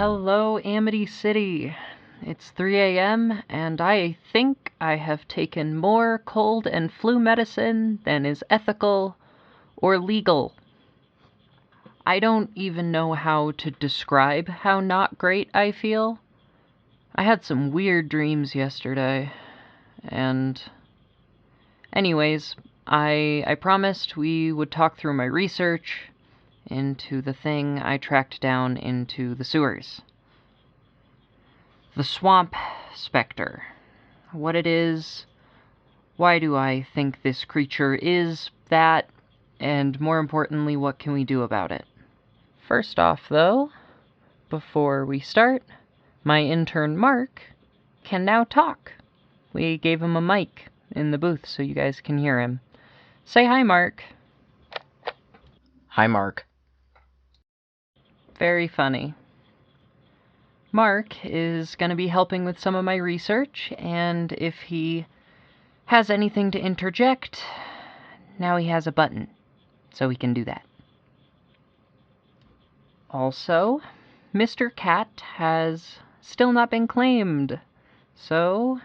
Hello, Amity City. It's 3 a.m., and I think I have taken more cold and flu medicine than is ethical or legal. I don't even know how to describe how not great I feel. I had some weird dreams yesterday, and anyways, I promised we would talk through my research into the thing I tracked down into the sewers. The Swamp Specter. What it is, why do I think this creature is that, and more importantly, what can we do about it? First off, though, before we start, my intern Mark can now talk. We gave him a mic in the booth so you guys can hear him. Say hi, Mark. Hi, Mark. Very funny. Mark is going to be helping with some of my research, and if he has anything to interject, now he has a button, so he can do that. Also, Mr. Cat has still not been claimed, so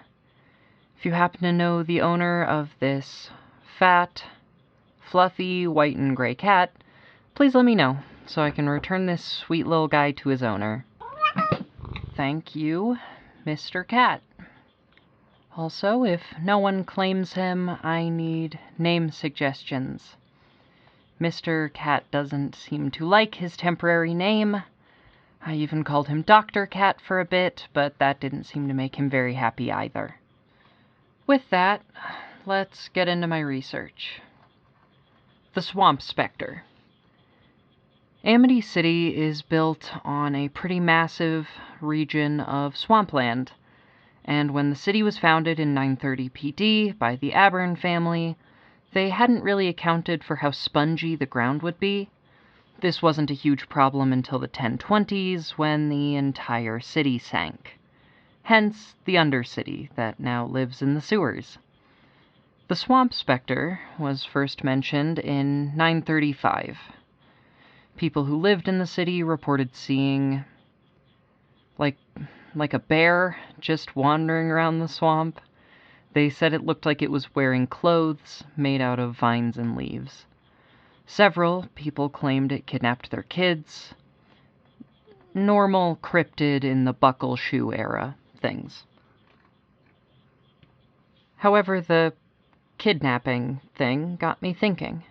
if you happen to know the owner of this fat, fluffy, white and gray cat, please let me know, so I can return this sweet little guy to his owner. Thank you, Mr. Cat. Also, if no one claims him, I need name suggestions. Mr. Cat doesn't seem to like his temporary name. I even called him Dr. Cat for a bit, but that didn't seem to make him very happy either. With that, let's get into my research. The Swamp Specter. Amity City is built on a pretty massive region of swampland, and when the city was founded in 930 PD by the Aburn family, they hadn't really accounted for how spongy the ground would be. This wasn't a huge problem until the 1020s, when the entire city sank. Hence, the Undercity that now lives in the sewers. The Swamp Specter was first mentioned in 935. People who lived in the city reported seeing like a bear just wandering around the swamp. They said it looked like it was wearing clothes made out of vines and leaves. Several people claimed it kidnapped their kids. Normal cryptid in the buckle shoe era things. However, the kidnapping thing got me thinking.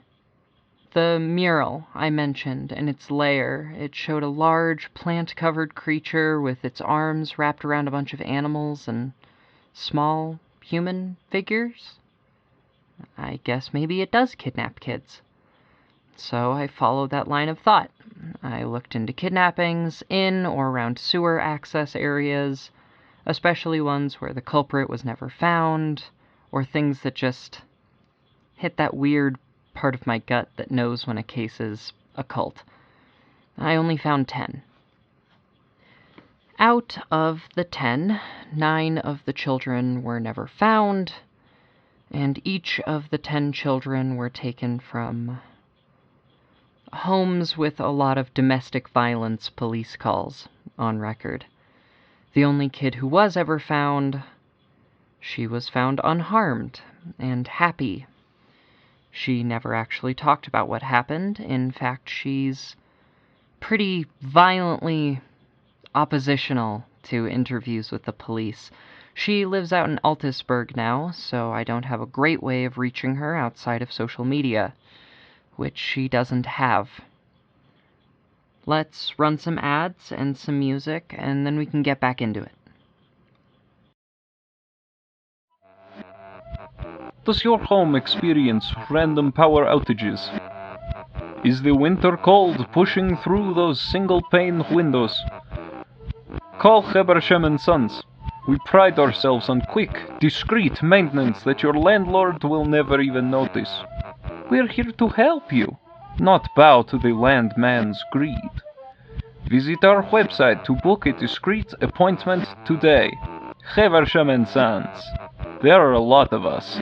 The mural I mentioned and its lair, it showed a large plant-covered creature with its arms wrapped around a bunch of animals and small human figures. I guess maybe it does kidnap kids. So I followed that line of thought. I looked into kidnappings in or around sewer access areas, especially ones where the culprit was never found, or things that just hit that weird part of my gut that knows when a case is occult. I only found 10. Out of the 10, 9 of the children were never found, and each of the 10 children were taken from homes with a lot of domestic violence police calls on record. The only kid who was ever found, she was found unharmed and happy. She never actually talked about what happened. In fact, she's pretty violently oppositional to interviews with the police. She lives out in Altusburg now, so I don't have a great way of reaching her outside of social media, which she doesn't have. Let's run some ads and some music, and then we can get back into it. Does your home experience random power outages? Is the winter cold pushing through those single-pane windows? Call Hebersham & Sons. We pride ourselves on quick, discreet maintenance that your landlord will never even notice. We're here to help you, not bow to the landman's greed. Visit our website to book a discreet appointment today. Hebersham & Sons. There are a lot of us.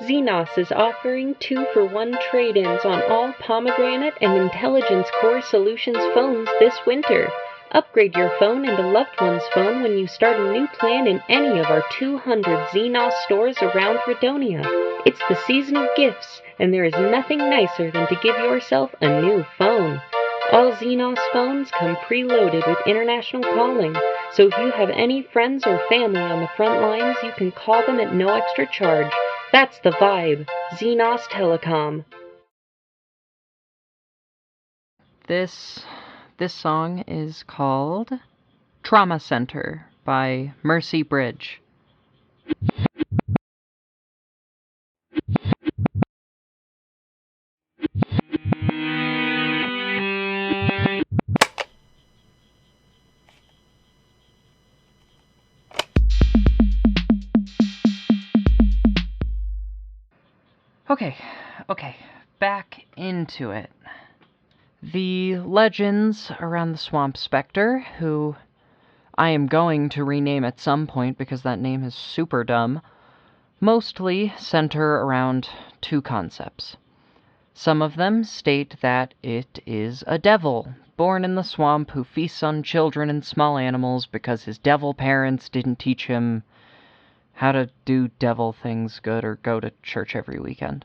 Xenos is offering 2-for-1 trade-ins on all Pomegranate and Intelligence Core Solutions phones this winter. Upgrade your phone and a loved one's phone when you start a new plan in any of our 200 Xenos stores around Fredonia. It's the season of gifts, and there is nothing nicer than to give yourself a new phone. All Xenos phones come preloaded with international calling, so if you have any friends or family on the front lines, you can call them at no extra charge. That's the vibe. Xenos Telecom. This song is called Trauma Center by Mercy Bridge. Okay, back into it. The legends around the Swamp Specter, who I am going to rename at some point because that name is super dumb, mostly center around two concepts. Some of them state that it is a devil born in the swamp who feasts on children and small animals because his devil parents didn't teach him how to do devil things good or go to church every weekend.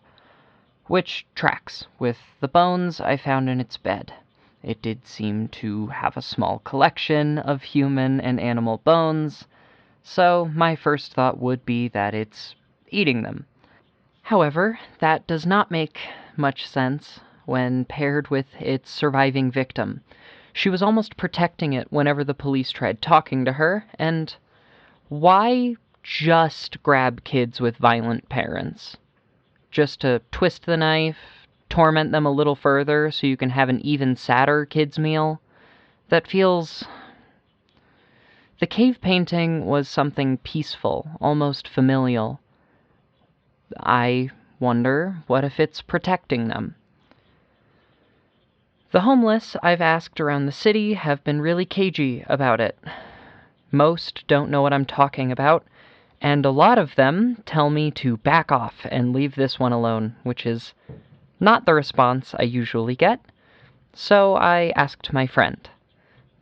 Which tracks with the bones I found in its bed. It did seem to have a small collection of human and animal bones, so my first thought would be that it's eating them. However, that does not make much sense when paired with its surviving victim. She was almost protecting it whenever the police tried talking to her, and why just grab kids with violent parents? Just to twist the knife, torment them a little further so you can have an even sadder kids' meal? That feels... The cave painting was something peaceful, almost familial. I wonder, what if it's protecting them? The homeless I've asked around the city have been really cagey about it. Most don't know what I'm talking about, and a lot of them tell me to back off and leave this one alone, which is not the response I usually get. So I asked my friend,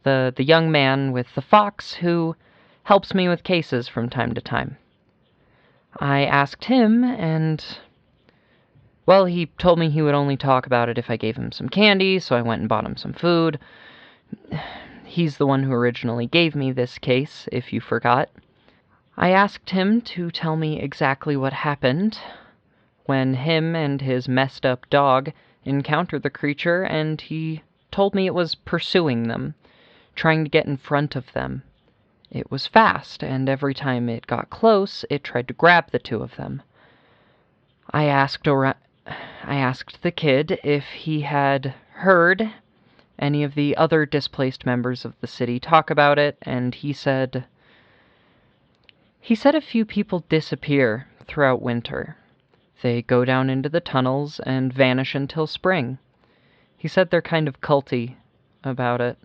the young man with the fox who helps me with cases from time to time. I asked him, and, well, he told me he would only talk about it if I gave him some candy, so I went and bought him some food. He's the one who originally gave me this case, if you forgot. I asked him to tell me exactly what happened when him and his messed up dog encountered the creature, and he told me it was pursuing them, trying to get in front of them. It was fast, and every time it got close, it tried to grab the two of them. I asked the kid if he had heard any of the other displaced members of the city talk about it, and he said a few people disappear throughout winter. They go down into the tunnels and vanish until spring. He said they're kind of culty about it.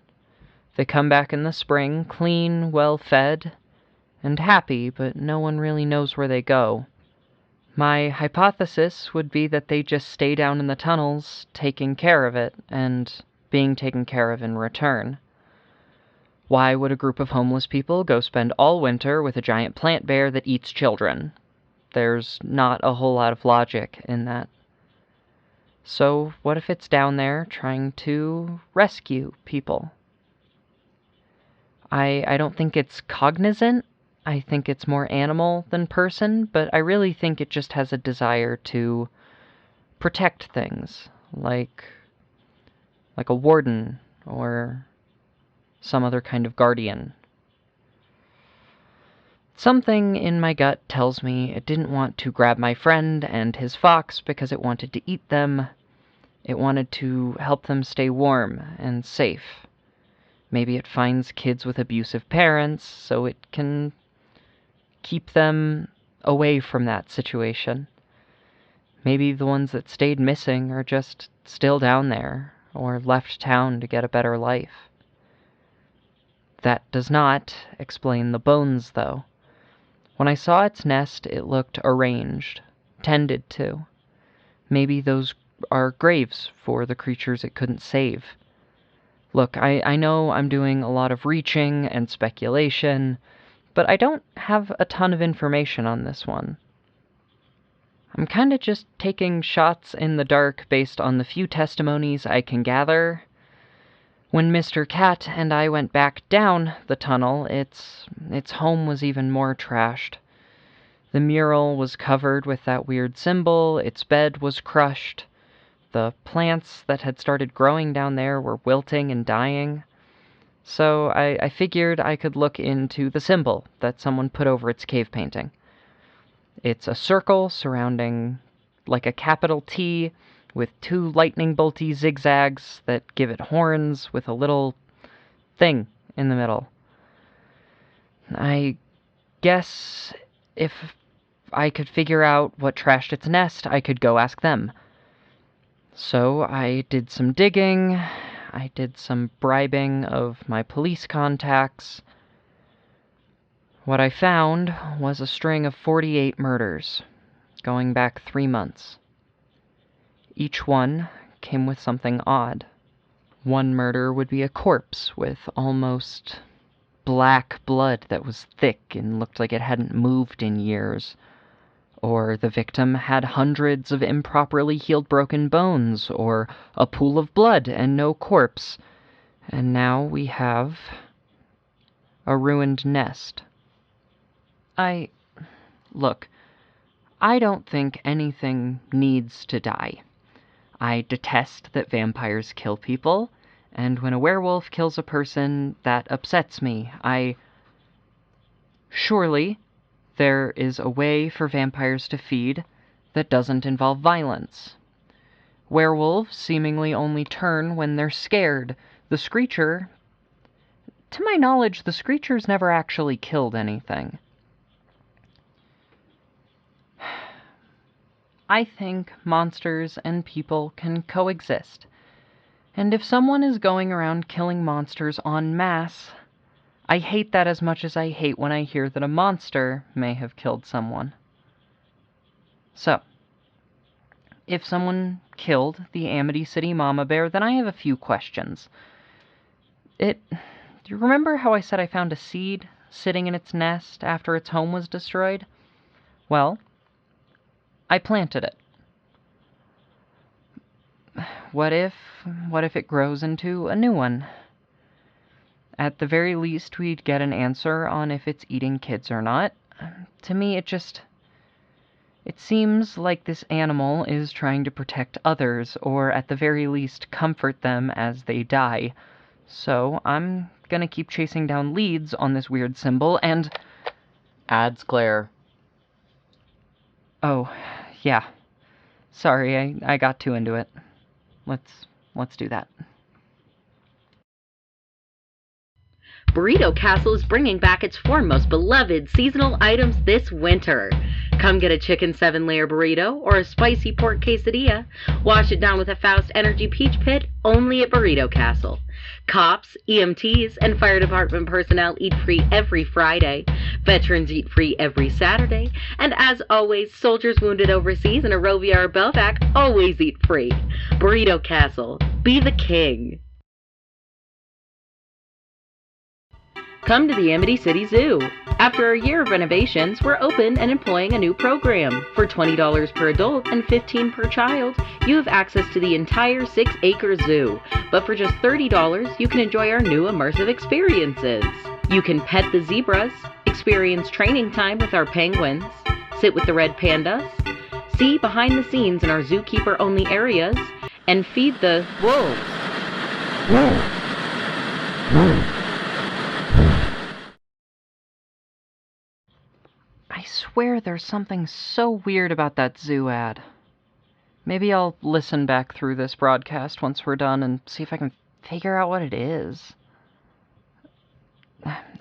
They come back in the spring, clean, well-fed, and happy, but no one really knows where they go. My hypothesis would be that they just stay down in the tunnels, taking care of it, and being taken care of in return. Why would a group of homeless people go spend all winter with a giant plant bear that eats children? There's not a whole lot of logic in that. So what if it's down there trying to rescue people? I don't think it's cognizant. I think it's more animal than person, but I really think it just has a desire to protect things, like a warden or some other kind of guardian. Something in my gut tells me it didn't want to grab my friend and his fox because it wanted to eat them. It wanted to help them stay warm and safe. Maybe it finds kids with abusive parents so it can keep them away from that situation. Maybe the ones that stayed missing are just still down there or left town to get a better life. That does not explain the bones, though. When I saw its nest, it looked arranged, tended to. Maybe those are graves for the creatures it couldn't save. Look, I know I'm doing a lot of reaching and speculation, but I don't have a ton of information on this one. I'm kind of just taking shots in the dark based on the few testimonies I can gather. When Mr. Cat and I went back down the tunnel, its home was even more trashed. The mural was covered with that weird symbol, its bed was crushed. The plants that had started growing down there were wilting and dying. So I figured I could look into the symbol that someone put over its cave painting. It's a circle surrounding like a capital T with two lightning bolty zigzags that give it horns with a little thing in the middle. I guess if I could figure out what trashed its nest, I could go ask them. So I did some digging, I did some bribing of my police contacts. What I found was a string of 48 murders, going back 3 months. Each one came with something odd. One murder would be a corpse with almost black blood that was thick and looked like it hadn't moved in years. Or the victim had hundreds of improperly healed broken bones, or a pool of blood and no corpse. And now we have a ruined nest. Look, I don't think anything needs to die. I detest that vampires kill people, and when a werewolf kills a person, that upsets me. Surely there is a way for vampires to feed that doesn't involve violence. Werewolves seemingly only turn when they're scared. The Screecher, to my knowledge, the Screecher's never actually killed anything. I think monsters and people can coexist. And if someone is going around killing monsters en masse, I hate that as much as I hate when I hear that a monster may have killed someone. So, if someone killed the Amity City Mama Bear, then I have a few questions. Do you remember how I said I found a seed sitting in its nest after its home was destroyed? Well, I planted it. What if it grows into a new one? At the very least, we'd get an answer on if it's eating kids or not. To me, it seems like this animal is trying to protect others, or at the very least, comfort them as they die. So I'm gonna keep chasing down leads on this weird symbol and... Ads glare. Oh, yeah. Sorry, I got too into it. Let's do that. Burrito Castle is bringing back its four most beloved seasonal items this winter. Come get a chicken 7-layer burrito or a spicy pork quesadilla. Wash it down with a Faust Energy Peach Pit only at Burrito Castle. Cops, EMTs, and fire department personnel eat free every Friday. Veterans eat free every Saturday. And as always, soldiers wounded overseas in Arovia or Belvac always eat free. Burrito Castle. Be the king. Come to the Amity City Zoo. After a year of renovations, we're open and employing a new program. For $20 per adult and $15 per child, you have access to the entire 6-acre zoo. But for just $30, you can enjoy our new immersive experiences. You can pet the zebras, experience training time with our penguins, sit with the red pandas, see behind the scenes in our zookeeper-only areas, and feed the wolves. I swear there's something so weird about that zoo ad. Maybe I'll listen back through this broadcast once we're done and see if I can figure out what it is.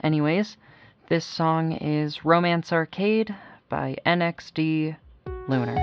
Anyways, this song is Romance Arcade by NXD Lunar.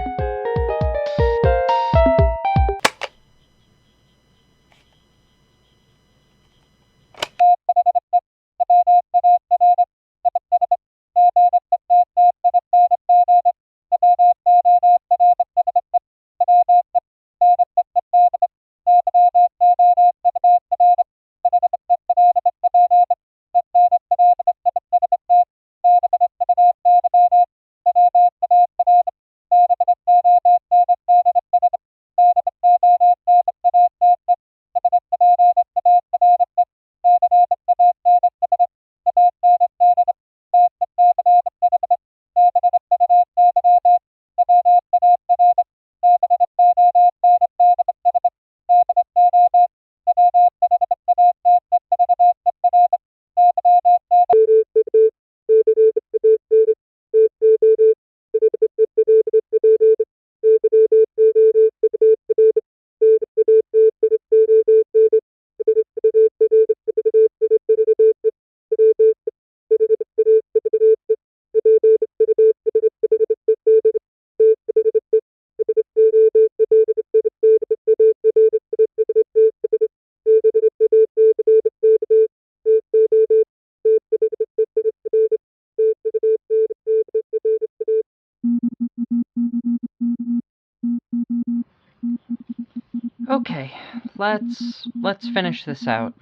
Okay, let's finish this out.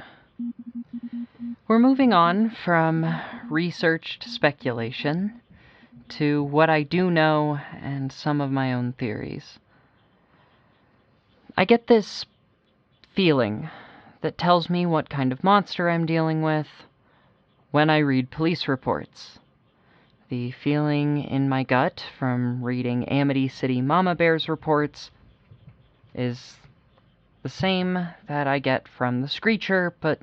We're moving on from researched speculation to what I do know and some of my own theories. I get this feeling that tells me what kind of monster I'm dealing with when I read police reports. The feeling in my gut from reading Amity City Mama Bear's reports is the same that I get from the Screecher, but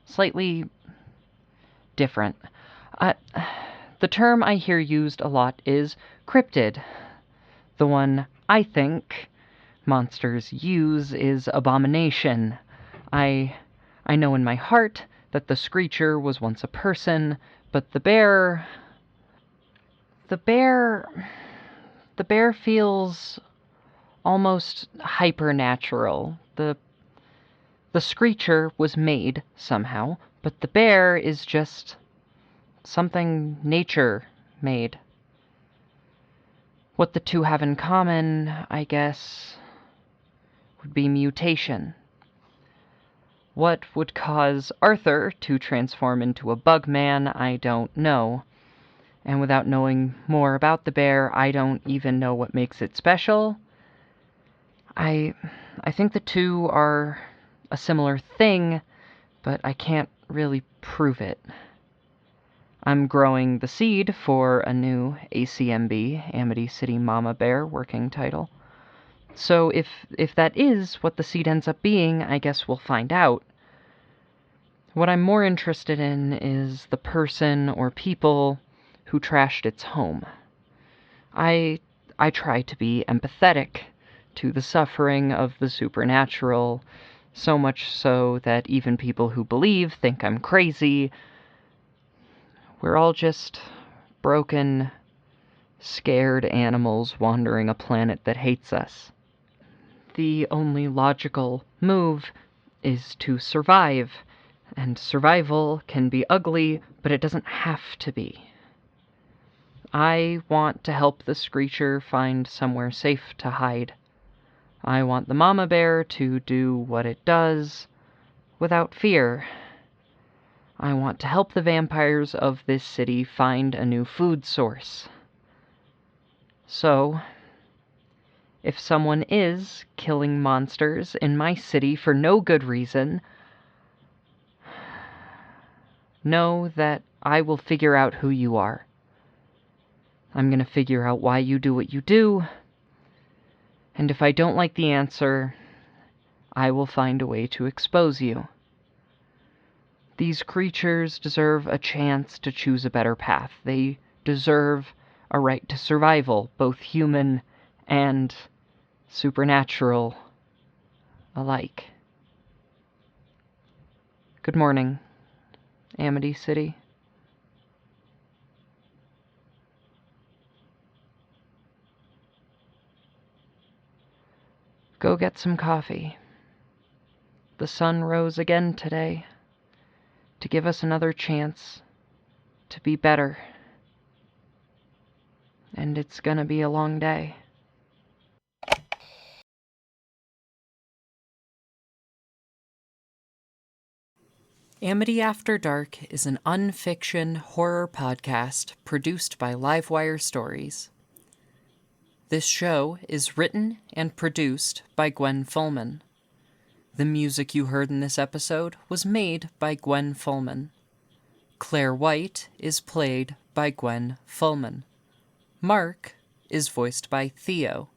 slightly different. The term I hear used a lot is cryptid. The one I think monsters use is Abomination. I know in my heart that the Screecher was once a person, but the bear feels almost hypernatural. The Screecher was made somehow, but the bear is just something nature made. What the two have in common, I guess, would be mutation. What would cause Arthur to transform into a bug man, I don't know. And without knowing more about the bear, I don't even know what makes it special. I think the two are a similar thing, but I can't really prove it. I'm growing the seed for a new ACMB, Amity City Mama Bear, working title. So if that is what the seed ends up being, I guess we'll find out. What I'm more interested in is the person or people who trashed its home. I try to be empathetic to the suffering of the supernatural, so much so that even people who believe think I'm crazy. We're all just broken, scared animals wandering a planet that hates us. The only logical move is to survive, and survival can be ugly, but it doesn't have to be. I want to help the Screecher find somewhere safe to hide. I want the mama bear to do what it does without fear. I want to help the vampires of this city find a new food source. So, if someone is killing monsters in my city for no good reason, know that I will figure out who you are. I'm going to figure out why you do what you do, and if I don't like the answer, I will find a way to expose you. These creatures deserve a chance to choose a better path. They deserve a right to survival, both human and supernatural alike. Good morning, Amity City. Go get some coffee. The sun rose again today to give us another chance to be better. And it's gonna be a long day. Amity After Dark is an unfiction horror podcast produced by Livewire Stories. This show is written and produced by Gwen Fullman. The music you heard in this episode was made by Gwen Fullman. Claire White is played by Gwen Fullman. Mark is voiced by Theo.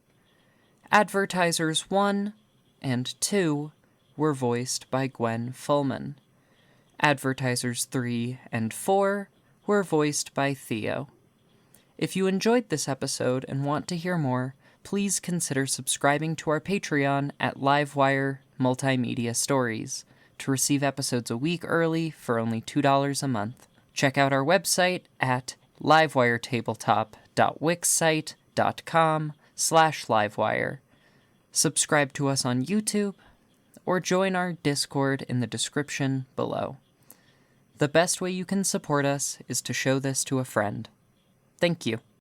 Advertisers 1 and 2 were voiced by Gwen Fullman. Advertisers 3 and 4 were voiced by Theo. If you enjoyed this episode and want to hear more, please consider subscribing to our Patreon at Livewire Multimedia Stories to receive episodes a week early for only $2 a month. Check out our website at livewiretabletop.wixsite.com/livewire. Subscribe to us on YouTube or join our Discord in the description below. The best way you can support us is to show this to a friend. Thank you.